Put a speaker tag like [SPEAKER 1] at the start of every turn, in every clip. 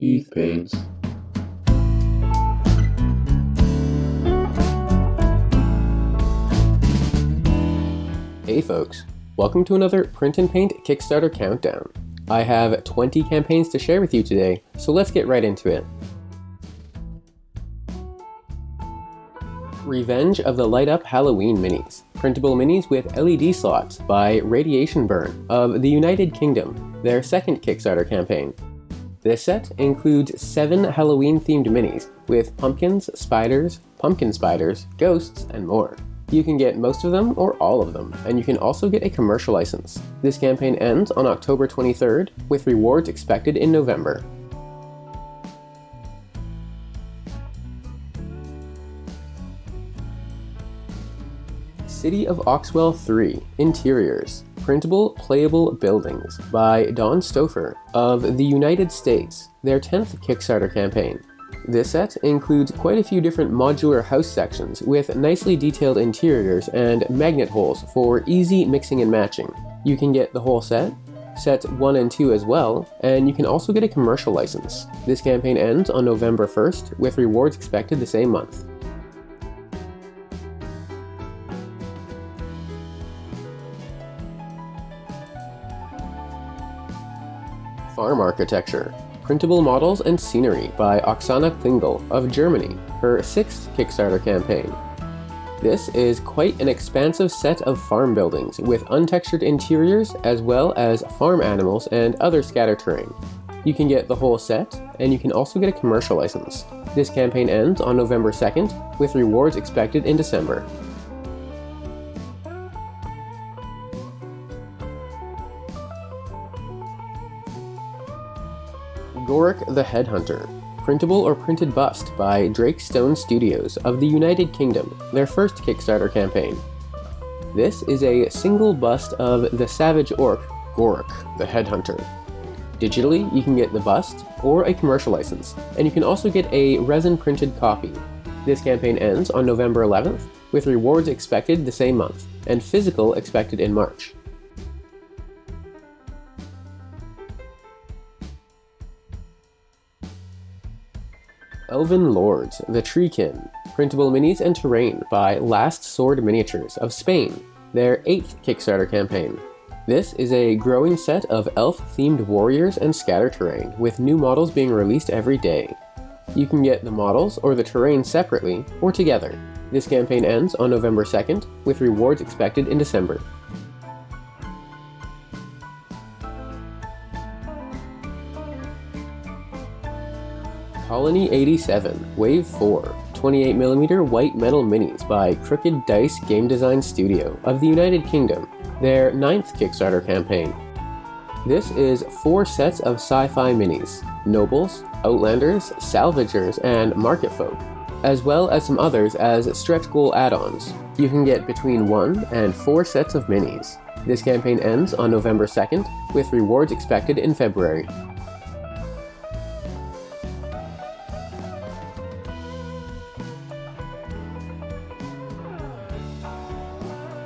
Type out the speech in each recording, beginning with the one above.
[SPEAKER 1] Eve paints.
[SPEAKER 2] Hey folks, welcome to another Print and Paint Kickstarter countdown. I have 20 campaigns to share with you today, so let's get right into it. Revenge of the Light Up Halloween Minis. Printable minis with LED slots by Radiation Burn of the United Kingdom, their second Kickstarter campaign. This set includes 7 Halloween-themed minis with pumpkins, spiders, pumpkin spiders, ghosts, and more. You can get most of them or all of them, and you can also get a commercial license. This campaign ends on October 23rd, with rewards expected in November. City of Oxwell 3 Interiors. Printable Playable Buildings by Don Stouffer of the United States, their 10th Kickstarter campaign. This set includes quite a few different modular house sections with nicely detailed interiors and magnet holes for easy mixing and matching. You can get the whole set, sets 1 and 2 as well, and you can also get a commercial license. This campaign ends on November 1st, with rewards expected the same month. Farm Architecture. Printable Models and Scenery by Oksana Klingel of Germany, her 6th Kickstarter campaign. This is quite an expansive set of farm buildings with untextured interiors as well as farm animals and other scatter terrain. You can get the whole set, and you can also get a commercial license. This campaign ends on November 2nd, with rewards expected in December. Goruk the Headhunter. Printable or Printed Bust by Drake Stone Studios of the United Kingdom, their first Kickstarter campaign. This is a single bust of the savage orc, Goruk the Headhunter. Digitally, you can get the bust or a commercial license, and you can also get a resin-printed copy. This campaign ends on November 11th, with rewards expected the same month, and physical expected in March. Elven Lords, The Treekin. Printable Minis and Terrain by Last Sword Miniatures of Spain, their 8th Kickstarter campaign. This is a growing set of elf-themed warriors and scatter terrain, with new models being released every day. You can get the models or the terrain separately or together. This campaign ends on November 2nd, with rewards expected in December. Colony 87, Wave 4, 28mm white metal minis by Crooked Dice Game Design Studio of the United Kingdom, their 9th Kickstarter campaign. This is 4 sets of sci-fi minis, nobles, outlanders, salvagers, and market folk, as well as some others as stretch goal add-ons. You can get between 1 and 4 sets of minis. This campaign ends on November 2nd, with rewards expected in February.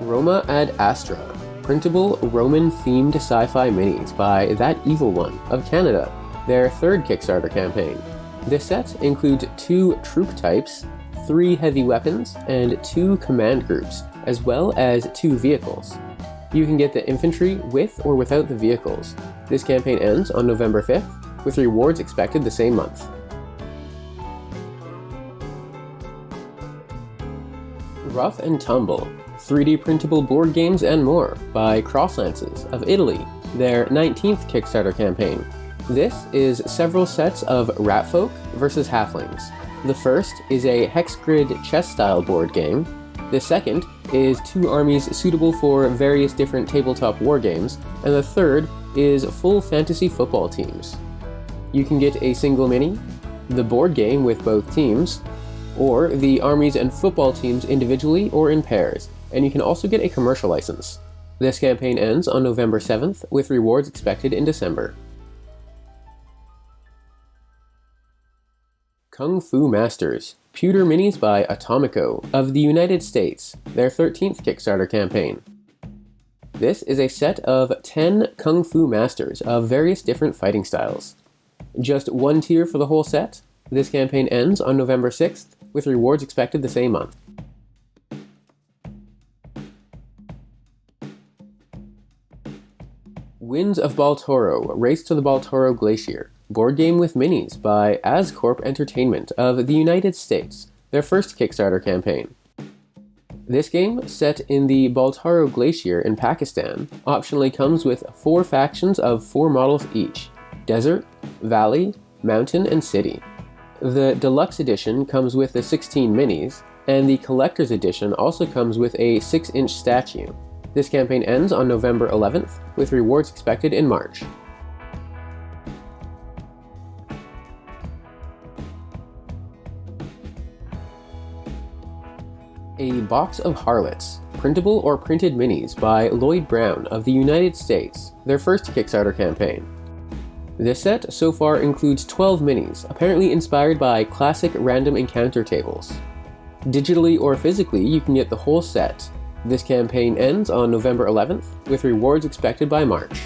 [SPEAKER 2] Roma Ad Astra. Printable Roman-themed sci-fi minis by That Evil One of Canada, their 3rd Kickstarter campaign. This set includes 2 troop types, 3 heavy weapons, and 2 command groups, as well as 2 vehicles. You can get the infantry with or without the vehicles. This campaign ends on November 5th, with rewards expected the same month. ROUGH-AND-TUMBLE. 3D printable board games and more by Crosslances of Italy, their 19th Kickstarter campaign. This is several sets of Ratfolk vs. Halflings. The first is a hex grid chess-style board game. The second is 2 armies suitable for various different tabletop wargames, and the third is full fantasy football teams. You can get a single mini, the board game with both teams, or the armies and football teams individually or in pairs, and you can also get a commercial license. This campaign ends on November 7th, with rewards expected in December. Kung Fu Masters. Pewter Minis by Atomico of the United States, their 13th Kickstarter campaign. This is a set of 10 Kung Fu Masters of various different fighting styles. Just one tier for the whole set. This campaign ends on November 6th, with rewards expected the same month. Winds of Baltoro, Race to the Baltoro Glacier, board game with minis by ASGARD Entertainment of the United States, their first Kickstarter campaign. This game, set in the Baltoro Glacier in Pakistan, optionally comes with 4 factions of 4 models each: Desert, Valley, Mountain, and City. The Deluxe Edition comes with the 16 minis, and the Collector's Edition also comes with a 6-inch statue. This campaign ends on November 11th, with rewards expected in March. A Box of Harlots, Printable or Printed Minis by Lloyd Brown of the United States, their first Kickstarter campaign. This set so far includes 12 minis, apparently inspired by classic random encounter tables. Digitally or physically, you can get the whole set. This campaign ends on November 11th, with rewards expected by March.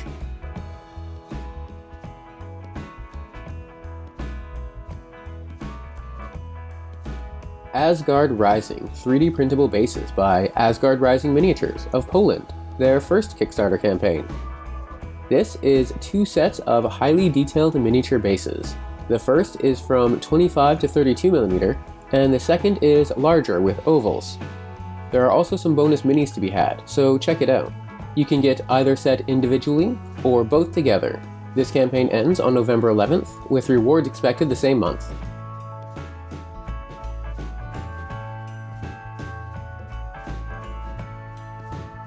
[SPEAKER 2] ASGARD Rising, 3D printable bases by ASGARD Rising Miniatures of Poland, their first Kickstarter campaign. This is 2 sets of highly detailed miniature bases. The first is from 25 to 32mm, and the second is larger with ovals. There are also some bonus minis to be had, so check it out. You can get either set individually, or both together. This campaign ends on November 11th, with rewards expected the same month.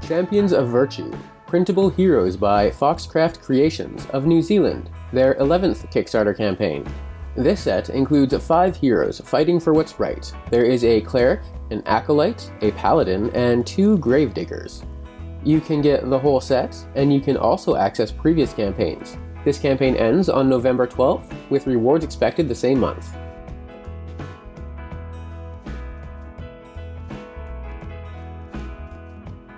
[SPEAKER 2] Champions of Virtue, Printable Heroes by Foxcraft Creations of New Zealand, their 11th Kickstarter campaign. This set includes 5 heroes fighting for what's right. There is a cleric, an acolyte, a paladin, and 2 gravediggers. You can get the whole set, and you can also access previous campaigns. This campaign ends on November 12th, with rewards expected the same month.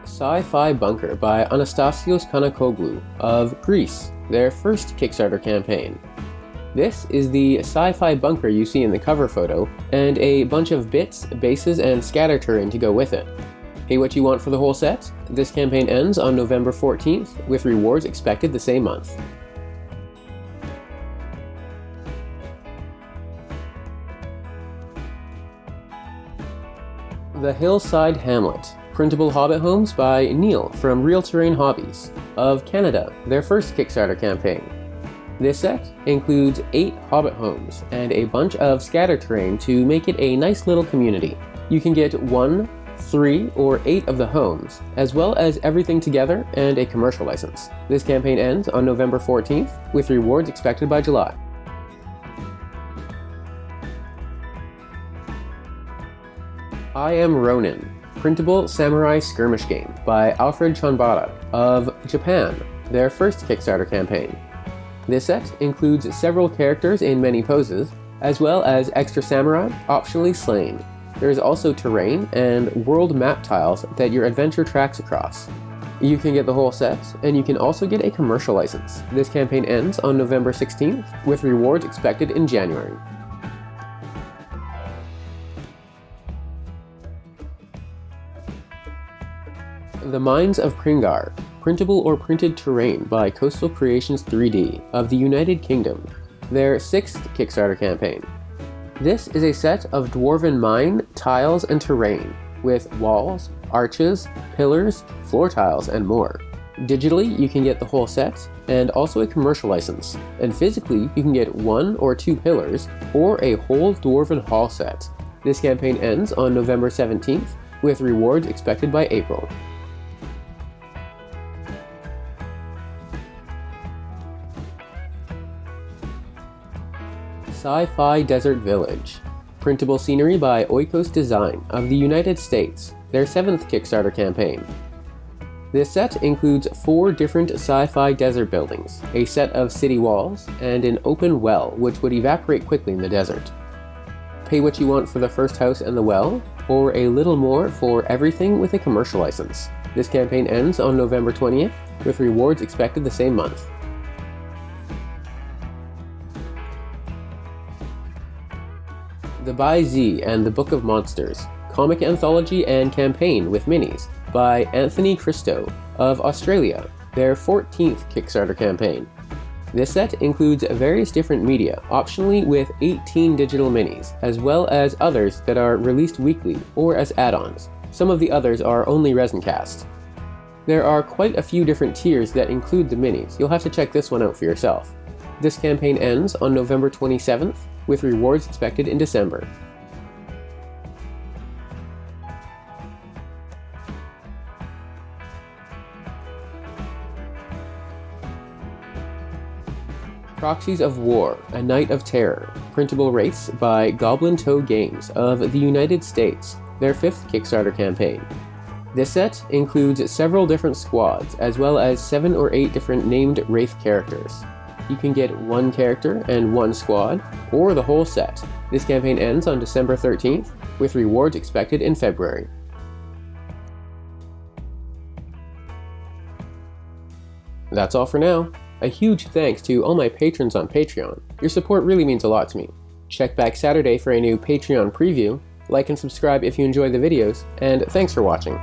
[SPEAKER 2] Sci-Fi Bunker by Anastasios Kanakoglu of Greece, their first Kickstarter campaign. This is the sci-fi bunker you see in the cover photo, and a bunch of bits, bases, and scatter terrain to go with it. Pay what you want for the whole set. This campaign ends on November 14th, with rewards expected the same month. The Hillside Hamlet, Printable Hobbit Homes by Neil from Real Terrain Hobbies of Canada, their first Kickstarter campaign. This set includes 8 Hobbit homes and a bunch of scatter terrain to make it a nice little community. You can get 1, 3, or 8 of the homes, as well as everything together and a commercial license. This campaign ends on November 14th, with rewards expected by July. IAMRONIN, Printable Samurai Skirmish Game by Alfred Chonbara of Japan, their first Kickstarter campaign. This set includes several characters in many poses, as well as extra samurai, optionally slain. There is also terrain and world map tiles that your adventure tracks across. You can get the whole set, and you can also get a commercial license. This campaign ends on November 16th, with rewards expected in January. The Mines of Pringar, Printable or Printed Terrain by Coastal Creations 3D of the United Kingdom, their 6th Kickstarter campaign. This is a set of dwarven mine, tiles, and terrain, with walls, arches, pillars, floor tiles, and more. Digitally, you can get the whole set, and also a commercial license, and physically, you can get 1 or 2 pillars, or a whole dwarven hall set. This campaign ends on November 17th, with rewards expected by April. Sci-Fi Desert Village, Printable Scenery by Oikos Design of the United States, their 7th Kickstarter campaign. This set includes 4 different sci-fi desert buildings, a set of city walls, and an open well which would evaporate quickly in the desert. Pay what you want for the first house and the well, or a little more for everything with a commercial license. This campaign ends on November 20th, with rewards expected the same month. The By Z and the Book of Monsters, Comic Anthology and Campaign with Minis by Anthony Christo of Australia, their 14th Kickstarter campaign. This set includes various different media, optionally with 18 digital minis, as well as others that are released weekly or as add-ons. Some of the others are only resin cast. There are quite a few different tiers that include the minis. You'll have to check this one out for yourself. This campaign ends on November 27th, with rewards expected in December. Proxies of War, A Night of Terror, Printable Wraiths by Goblin Toe Games of the United States, their 5th Kickstarter campaign. This set includes several different squads, as well as 7 or 8 different named Wraith characters. You can get one character and one squad, or the whole set. This campaign ends on December 13th, with rewards expected in February. That's all for now. A huge thanks to all my patrons on Patreon. Your support really means a lot to me. Check back Saturday for a new Patreon preview, like and subscribe if you enjoy the videos, and thanks for watching.